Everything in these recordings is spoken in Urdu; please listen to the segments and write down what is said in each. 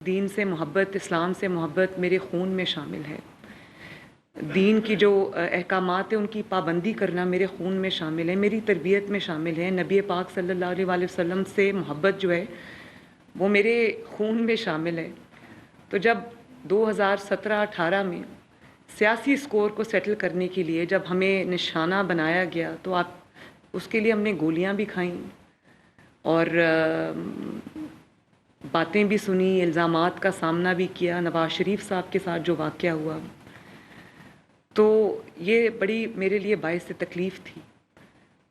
دین سے محبت، اسلام سے محبت میرے خون میں شامل ہے۔ دین کی جو احکامات ہیں ان کی پابندی کرنا میرے خون میں شامل ہے، میری تربیت میں شامل ہے۔ نبی پاک صلی اللہ علیہ وآلہ وسلم سے محبت جو ہے وہ میرے خون میں شامل ہے۔ تو جب 2017-18 میں سیاسی سکور کو سیٹل کرنے کے لیے جب ہمیں نشانہ بنایا گیا تو اس کے لیے ہم نے گولیاں بھی کھائیں اور باتیں بھی سنی، الزامات کا سامنا بھی کیا۔ نواز شریف صاحب کے ساتھ جو واقعہ ہوا تو یہ بڑی میرے لیے باعث تکلیف تھی۔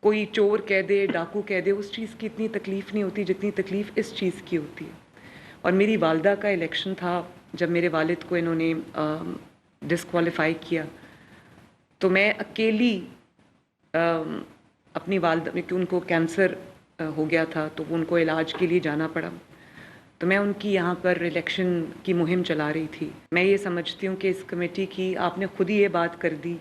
کوئی چور کہہ دے، ڈاکو کہہ دے، اس چیز کی اتنی تکلیف نہیں ہوتی جتنی تکلیف اس چیز کی ہوتی ہے۔ اور میری والدہ کا الیکشن تھا جب میرے والد کو انہوں نے ڈسکوالیفائی کیا تو میں اکیلی اپنی والدہ کہ ان کو کینسر ہو گیا تھا تو ان کو علاج کے لیے جانا پڑا، تو میں ان کی یہاں پر الیکشن کی مہم چلا رہی تھی۔ میں یہ سمجھتی ہوں کہ اس کمیٹی کی آپ نے خود ہی یہ بات کر دی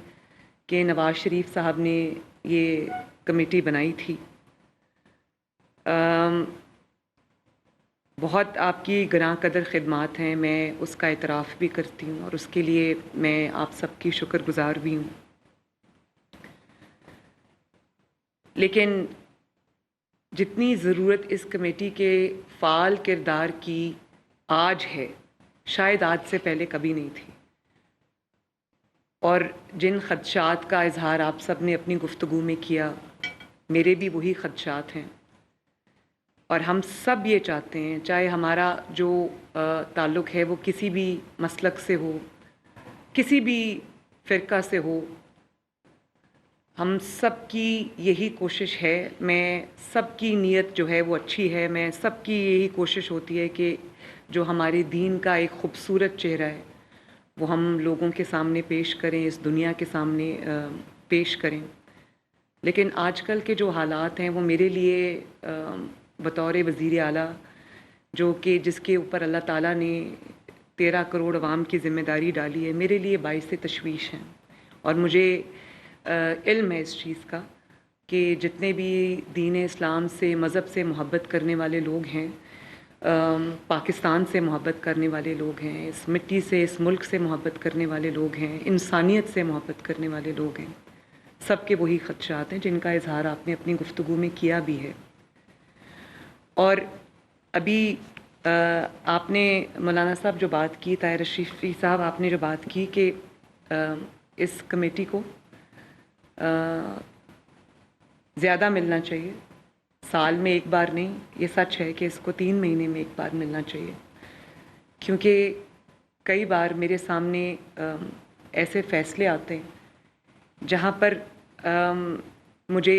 کہ نواز شریف صاحب نے یہ کمیٹی بنائی تھی۔ بہت آپ کی گراں قدر خدمات ہیں، میں اس کا اعتراف بھی کرتی ہوں اور اس کے لیے میں آپ سب کی شکر گزار بھی ہوں۔ لیکن جتنی ضرورت اس کمیٹی کے فعال کردار کی آج ہے، شاید آج سے پہلے کبھی نہیں تھی۔ اور جن خدشات کا اظہار آپ سب نے اپنی گفتگو میں کیا، میرے بھی وہی خدشات ہیں۔ اور ہم سب یہ چاہتے ہیں، چاہے ہمارا جو تعلق ہے وہ کسی بھی مسلک سے ہو، کسی بھی فرقہ سے ہو، ہم سب کی یہی کوشش ہے، میں سب کی نیت جو ہے وہ اچھی ہے، میں سب کی یہی کوشش ہوتی ہے کہ جو ہمارے دین کا ایک خوبصورت چہرہ ہے وہ ہم لوگوں کے سامنے پیش کریں، اس دنیا کے سامنے پیش کریں۔ لیکن آج کل کے جو حالات ہیں وہ میرے لیے بطور وزیر اعلیٰ جو کہ جس کے اوپر اللہ تعالیٰ نے 13 کروڑ عوام کی ذمہ داری ڈالی ہے، میرے لیے باعث تشویش ہیں۔ اور مجھے علم ہے اس چیز کا کہ جتنے بھی دین اسلام سے، مذہب سے محبت کرنے والے لوگ ہیں، پاکستان سے محبت کرنے والے لوگ ہیں، اس مٹی سے، اس ملک سے محبت کرنے والے لوگ ہیں، انسانیت سے محبت کرنے والے لوگ ہیں، سب کے وہی خدشات ہیں جن کا اظہار آپ نے اپنی گفتگو میں کیا بھی ہے۔ اور ابھی آپ نے مولانا صاحب جو بات کی، طاہر اشرفی صاحب آپ نے جو بات کی کہ اس کمیٹی کو زیادہ ملنا چاہیے، سال میں ایک بار نہیں، یہ سچ ہے کہ اس کو 3 مہینے میں ایک بار ملنا چاہیے، کیونکہ کئی بار میرے سامنے ایسے فیصلے آتے ہیں جہاں پر مجھے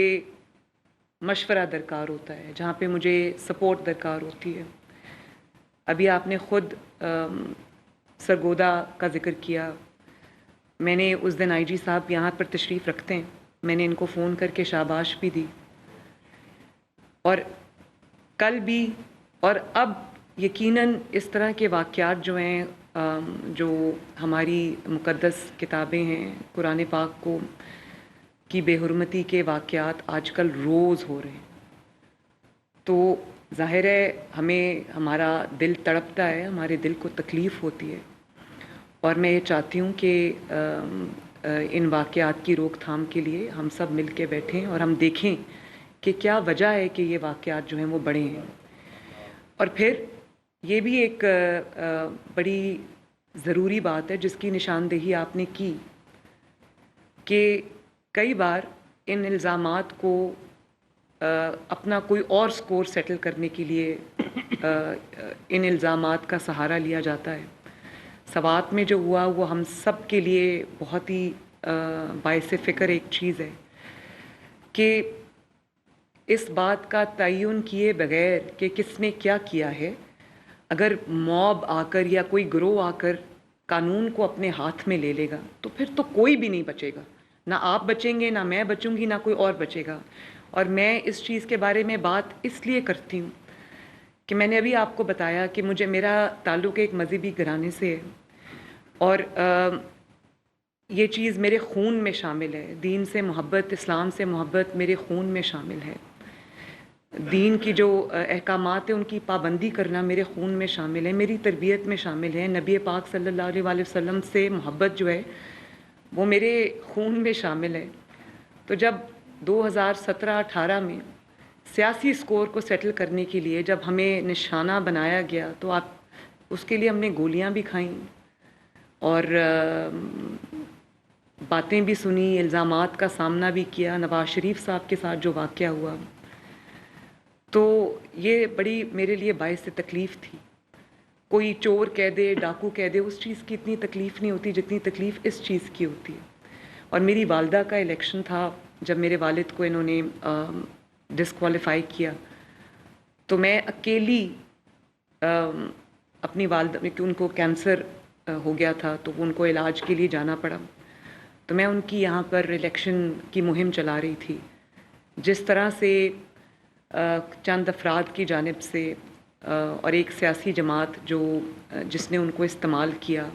مشورہ درکار ہوتا ہے، جہاں پہ مجھے سپورٹ درکار ہوتی ہے۔ ابھی آپ نے خود سرگودا کا ذکر کیا، میں نے اس دن آئی جی صاحب یہاں پر تشریف رکھتے ہیں، میں نے ان کو فون کر کے شاباش بھی دی، اور کل بھی، اور اب یقیناً اس طرح کے واقعات جو ہیں جو ہماری مقدس کتابیں ہیں، قرآن پاک کو کی بے حرمتی کے واقعات آج کل روز ہو رہے ہیں، تو ظاہر ہے ہمیں ہمارا دل تڑپتا ہے، ہمارے دل کو تکلیف ہوتی ہے، اور میں یہ چاہتی ہوں کہ ان واقعات کی روک تھام کے لیے ہم سب مل کے بیٹھیں اور ہم دیکھیں کہ کیا وجہ ہے کہ یہ واقعات جو ہیں وہ بڑے ہیں۔ اور پھر یہ بھی ایک بڑی ضروری بات ہے جس کی نشاندہی آپ نے کی کہ کئی بار ان الزامات کو اپنا کوئی اور سکور سیٹل کرنے کے لیے ان الزامات کا سہارا لیا جاتا ہے۔ سوات میں جو ہوا وہ ہم سب کے لیے بہت ہی باعث فکر ایک چیز ہے کہ اس بات کا تعین کیے بغیر کہ کس نے کیا کیا ہے، اگر موب آ کر یا کوئی گروہ آ کر قانون کو اپنے ہاتھ میں لے لے گا تو پھر تو کوئی بھی نہیں بچے گا، نہ آپ بچیں گے، نہ میں بچوں گی، نہ کوئی اور بچے گا۔ اور میں اس چیز کے بارے میں بات اس لیے کرتی ہوں کہ میں نے ابھی آپ کو بتایا کہ میرا تعلق ایک مذہبی گھرانے سے ہے، اور یہ چیز میرے خون میں شامل ہے، دین سے محبت، اسلام سے محبت میرے خون میں شامل ہے۔ دین کی جو احکامات ہیں ان کی پابندی کرنا میرے خون میں شامل ہے، میری تربیت میں شامل ہے. نبی پاک صلی اللہ علیہ وآلہ وسلم سے محبت جو ہے وہ میرے خون میں شامل ہے. تو جب 2017-18 میں سیاسی سکور کو سیٹل کرنے کے لیے جب ہمیں نشانہ بنایا گیا تو اس کے لیے ہم نے گولیاں بھی کھائیں اور باتیں بھی سنی، الزامات کا سامنا بھی کیا. نواز شریف صاحب کے ساتھ جو واقعہ ہوا تو یہ بڑی میرے لیے باعث تکلیف تھی. کوئی چور کہہ دے، ڈاکو کہہ دے، اس چیز کی اتنی تکلیف نہیں ہوتی جتنی تکلیف اس چیز کی ہوتی ہے. اور میری والدہ کا الیکشن تھا جب میرے والد کو انہوں نے ڈسکوالیفائی کیا تو میں اکیلی اپنی والدہ کہ ان کو کینسر ہو گیا تھا تو ان کو علاج کے لیے جانا پڑا، تو میں ان کی یہاں پر الیکشن کی مہم چلا رہی تھی. جس طرح سے چند افراد کی جانب سے اور ایک سیاسی جماعت جس نے ان کو استعمال کیا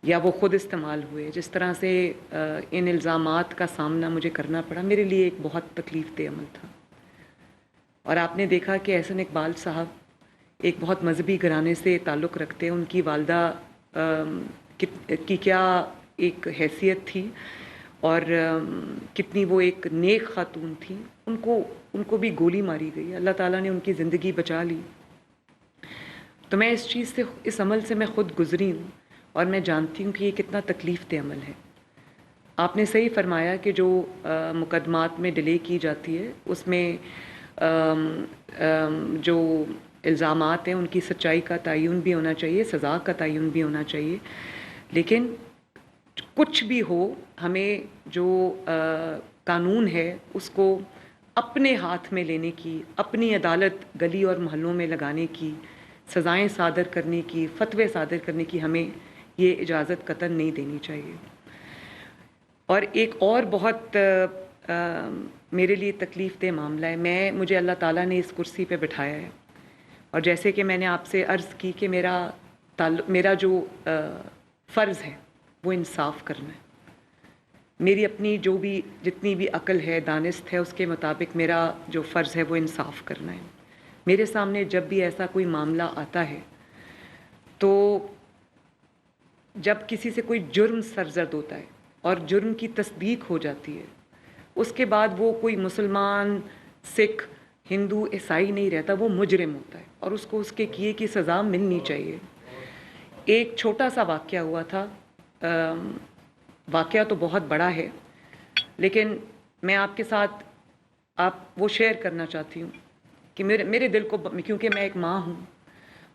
یا وہ خود استعمال ہوئے، جس طرح سے ان الزامات کا سامنا مجھے کرنا پڑا، میرے لیے ایک بہت تکلیف دہ عمل تھا. اور آپ نے دیکھا کہ احسن اقبال صاحب ایک بہت مذہبی گھرانے سے تعلق رکھتے ہیں. ان کی والدہ کی کیا ایک حیثیت تھی اور کتنی وہ ایک نیک خاتون تھی. ان کو بھی گولی ماری گئی، اللہ تعالیٰ نے ان کی زندگی بچا لی. تو میں اس چیز سے، اس عمل سے میں خود گزری ہوں اور میں جانتی ہوں کہ یہ کتنا تکلیف دہ عمل ہے. آپ نے صحیح فرمایا کہ جو مقدمات میں ڈیلے کی جاتی ہے اس میں جو الزامات ہیں ان کی سچائی کا تعین بھی ہونا چاہیے، سزا کا تعین بھی ہونا چاہیے. لیکن کچھ بھی ہو، ہمیں جو قانون ہے اس کو اپنے ہاتھ میں لینے کی، اپنی عدالت گلی اور محلوں میں لگانے کی، سزائیں صادر کرنے کی، فتوے صادر کرنے کی ہمیں یہ اجازت قطعاً نہیں دینی چاہیے. اور ایک اور بہت میرے لیے تکلیف دہ معاملہ ہے. مجھے اللہ تعالیٰ نے اس کرسی پہ بٹھایا ہے اور جیسے کہ میں نے آپ سے عرض کی کہ میرا جو فرض ہے وہ انصاف کرنا ہے. میری اپنی جتنی بھی عقل ہے، دانست ہے، اس کے مطابق میرا جو فرض ہے وہ انصاف کرنا ہے. میرے سامنے جب بھی ایسا کوئی معاملہ آتا ہے تو جب کسی سے کوئی جرم سرزد ہوتا ہے اور جرم کی تصدیق ہو جاتی ہے، اس کے بعد وہ کوئی مسلمان، سکھ، ہندو، عیسائی نہیں رہتا، وہ مجرم ہوتا ہے اور اس کو اس کے کیے کی سزا ملنی چاہیے. ایک چھوٹا سا واقعہ ہوا تھا، واقعہ تو بہت بڑا ہے لیکن میں آپ کے ساتھ وہ شیئر کرنا چاہتی ہوں کہ میرے دل کو، کیونکہ میں ایک ماں ہوں،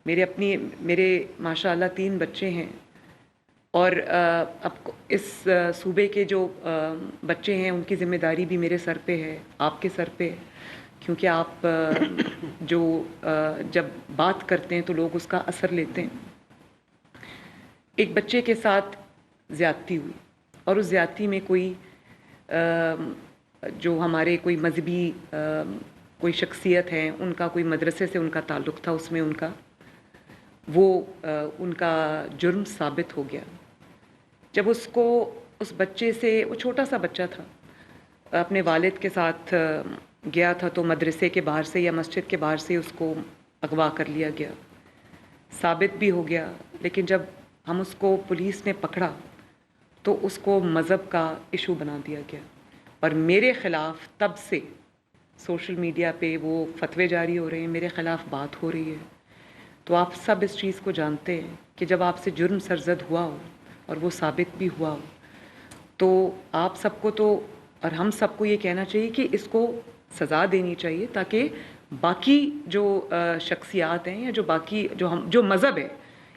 میرے ماشاء اللہ 3 بچے ہیں اور اب اس صوبے کے جو بچے ہیں ان کی ذمہ داری بھی میرے سر پہ ہے، آپ کے سر پہ ہے، کیونکہ آپ جب بات کرتے ہیں تو لوگ اس کا اثر لیتے ہیں. ایک بچے کے ساتھ زیادتی ہوئی اور اس زیادتی میں کوئی جو ہمارے کوئی مذہبی کوئی شخصیت ہیں، ان کا کوئی مدرسے سے ان کا تعلق تھا، اس میں ان کا جرم ثابت ہو گیا. جب اس بچے سے، وہ چھوٹا سا بچہ تھا، اپنے والد کے ساتھ گیا تھا تو مدرسے کے باہر سے یا مسجد کے باہر سے اس کو اغوا کر لیا گیا، ثابت بھی ہو گیا. لیکن جب ہم اس کو پولیس نے پکڑا تو اس کو مذہب کا ایشو بنا دیا گیا اور میرے خلاف تب سے سوشل میڈیا پہ وہ فتوے جاری ہو رہے ہیں، میرے خلاف بات ہو رہی ہے. تو آپ سب اس چیز کو جانتے ہیں کہ جب آپ سے جرم سرزد ہوا ہو اور وہ ثابت بھی ہوا ہو تو آپ سب کو اور ہم سب کو یہ کہنا چاہیے کہ اس کو سزا دینی چاہیے تاکہ باقی جو شخصیات ہیں یا جو مذہب ہے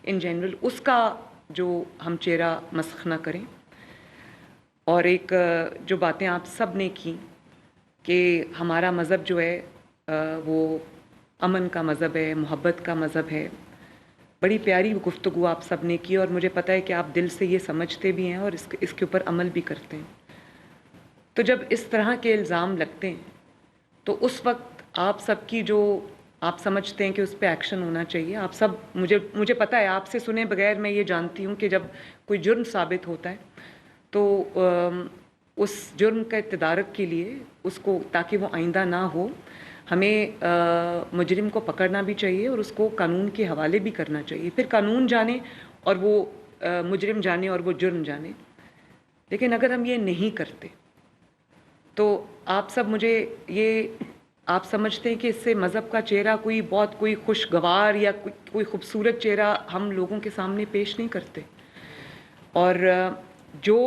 ان جنرل، اس کا جو ہم چہرہ مسخ نہ کریں. اور ایک جو باتیں آپ سب نے کی کہ ہمارا مذہب جو ہے وہ امن کا مذہب ہے، محبت کا مذہب ہے، بڑی پیاری گفتگو آپ سب نے کی اور مجھے پتہ ہے کہ آپ دل سے یہ سمجھتے بھی ہیں اور اس کے اوپر عمل بھی کرتے ہیں. تو جب اس طرح کے الزام لگتے ہیں تو اس وقت آپ سب کی جو آپ سمجھتے ہیں کہ اس پہ ایکشن ہونا چاہیے، آپ سب، مجھے پتہ ہے آپ سے سنے بغیر میں یہ جانتی ہوں کہ جب کوئی جرم ثابت ہوتا ہے تو اس جرم کا تدارک کے لیے اس کو، تاکہ وہ آئندہ نہ ہو، ہمیں مجرم کو پکڑنا بھی چاہیے اور اس کو قانون کے حوالے بھی کرنا چاہیے، پھر قانون جانے اور وہ مجرم جانے اور وہ جرم جانے۔ لیکن اگر ہم یہ نہیں کرتے تو آپ سب مجھے یہ آپ سمجھتے ہیں کہ اس سے مذہب کا چہرہ کوئی خوشگوار یا کوئی خوبصورت چہرہ ہم لوگوں کے سامنے پیش نہیں کرتے، اور جو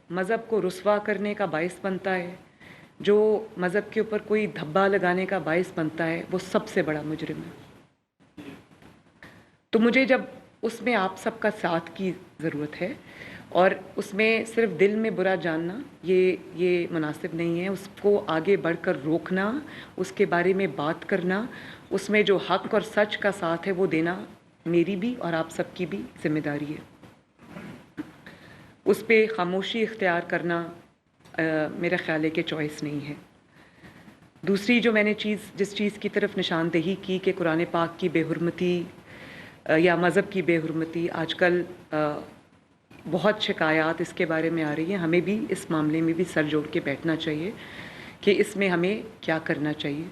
مذہب کو رسوا کرنے کا باعث بنتا ہے، جو مذہب کے اوپر کوئی دھبا لگانے کا باعث بنتا ہے، وہ سب سے بڑا مجرم ہے۔ تو مجھے جب اس میں آپ سب کا ساتھ کی ضرورت ہے، اور اس میں صرف دل میں برا جاننا یہ مناسب نہیں ہے، اس کو آگے بڑھ کر روکنا، اس کے بارے میں بات کرنا، اس میں جو حق اور سچ کا ساتھ ہے وہ دینا میری بھی اور آپ سب کی بھی ذمہ داری ہے۔ اس پہ خاموشی اختیار کرنا میرا خیال ہے کہ چوائس نہیں ہے۔ دوسری جو میں نے جس چیز کی طرف نشاندہی کی کہ قرآن پاک کی بے حرمتی یا مذہب کی بے حرمتی، آج کل بہت شکایات اس کے بارے میں آ رہی ہیں، ہمیں بھی اس معاملے میں بھی سر جوڑ کے بیٹھنا چاہیے کہ اس میں ہمیں کیا کرنا چاہیے۔